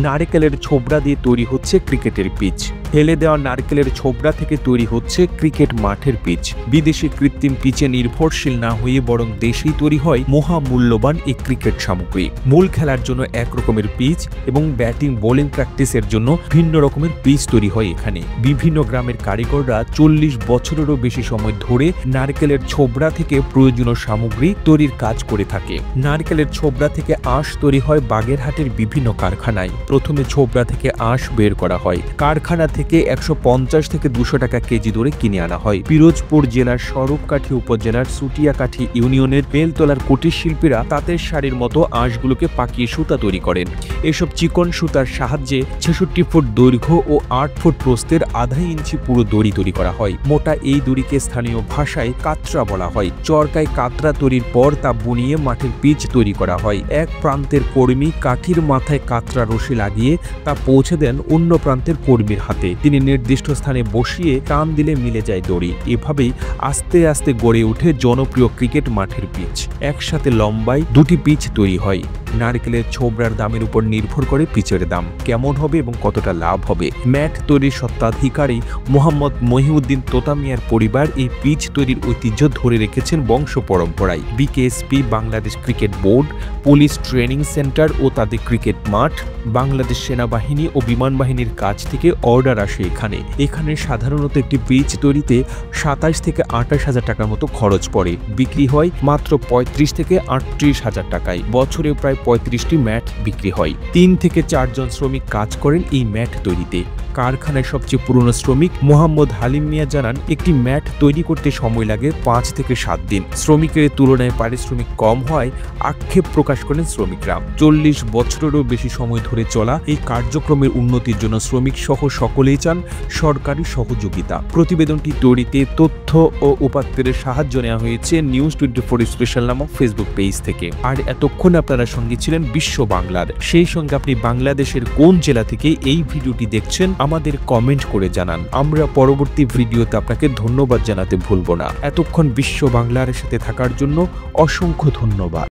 নারকেলের ছোবড়া দিয়ে তৈরি হচ্ছে ক্রিকেটের পিচ। ফেলে দেওয়া নারকেলের ছোবড়া থেকে তৈরি হচ্ছে ক্রিকেট মাঠের পিচ। বিদেশি কৃত্রিম পিচে নির্ভরশীল না হয়ে বরং দেশেই তৈরি হয় মহামূল্যবান এই ক্রিকেট সামগ্রী। মূল খেলার জন্য এক রকমের পিচ এবং ব্যাটিং বোলিং প্র্যাকটিসের জন্য ভিন্ন রকমের পিচ তৈরি হয় এখানে। বিভিন্ন গ্রামের কারিগররা 40 বছরেরও বেশি সময় ধরে নারকেলের ছোবড়া থেকে প্রয়োজনীয় সামগ্রী তৈরির কাজ করে থাকে। নারকেলের ছোবড়া থেকে আঁশ তৈরি হয় বাগেরহাটের বিভিন্ন কারখানায়। প্রথমে ছোবড়া থেকে আঁশ বের করা হয়। কারখানা থেকে 150 থেকে 200 টাকা কেজি দরে কিনে আনা হয়। পিরোজপুর জেলার স্বরূপকাঠি উপজেলার সুটিয়াকাঠি ইউনিয়নের বেলতলার কুটির শিল্পীরা তাঁতের শাড়ির মতো আঁশগুলোকে পাকিয়ে সুতা তৈরি করেন। এসব চিকন সুতার সাহায্যে 66 ফুট দৈর্ঘ্য ও 8 ফুট প্রস্থের 1/2 ইঞ্চি পুরো দড়ি তৈরি করা হয়। মোটা এই দড়িকে স্থানীয় ভাষায় কাতরা বলা হয়। চরকায় কাতরা তৈরির পর তা বুনিয়ে মাঠের পিচ তৈরি করা হয়। এক প্রান্তের কর্মী কাঠির মাথায় কাতরা রশি লাগিয়ে তা পৌঁছে দেন অন্য প্রান্তের কর্মীর হাতে। তিনি নির্দিষ্ট স্থানে বসিয়ে টান দিলে মিলে যায় দড়ি। এভাবেই আস্তে আস্তে গড়ে ওঠে জনপ্রিয় ক্রিকেট মাঠের পিচ। একসাথে লম্বায় 2টি পিচ তৈরি হয়। নারকেলের ছোবড়ার দামের উপর নির্ভর করে পিচের দাম কেমন হবে এবং কতটা লাভ হবে। ম্যাট তৈরির স্বত্বাধিকারী মোহাম্মদ মহিউদ্দিন তোতা মিয়ার পরিবার এই পিচ তৈরির ঐতিহ্য ধরে রেখেছেন বংশ পরম্পরায়। BKSP, Bangladesh cricket board, police training centre ও তাদের ক্রিকেট মাঠ, বাংলাদেশ সেনাবাহিনী ও বিমান বাহিনীর কাছ থেকে অর্ডার আসে এখানে সাধারণত একটি পিচ তৈরিতে 27 থেকে 28 হাজার টাকার মতো খরচ পড়ে। বিক্রি হয় মাত্র 35 থেকে 38 হাজার টাকায়। বছরে প্রায় 35টি ম্যাট বিক্রি হয়। 3 থেকে 4 জন শ্রমিক কাজ করেন এই ম্যাট তৈরিতে। কারখানায় সবচেয়ে পুরনো শ্রমিক মোহাম্মদ হালিম মিয়া জানান, একটি ম্যাট তৈরি করতে সময় লাগে 5 থেকে 7 দিন। শ্রমিকের তুলনায় পারিশ্রমিক কম হওয়ায় আক্ষেপ প্রকাশ করেন শ্রমিকরা। 40 বছরেরও বেশি সময় ধরে চলা এই কার্যক্রমের উন্নতির জন্য শ্রমিক সহ সকলেই চান সরকারি সহযোগিতা। প্রতিবেদনটি তৈরিতে তথ্য ও উপাত্তের সাহায্য নেওয়া হয়েছে নিউজ 24 স্পেশাল নামক ফেসবুক পেজ থেকে। আর এতক্ষণ আপনারা সঙ্গে ছিলেন বিশ্ব বাংলার। সেই সঙ্গে আপনি বাংলাদেশের কোন জেলা থেকে এই ভিডিওটি দেখছেন আমাদের কমেন্ট করে জানান। আমরা পরবর্তী ভিডিওতে আপনাকে ধন্যবাদ জানাতে ভুলব না। এতক্ষণ বিশ্ব বাংলার সাথে থাকার জন্য অসংখ্য ধন্যবাদ।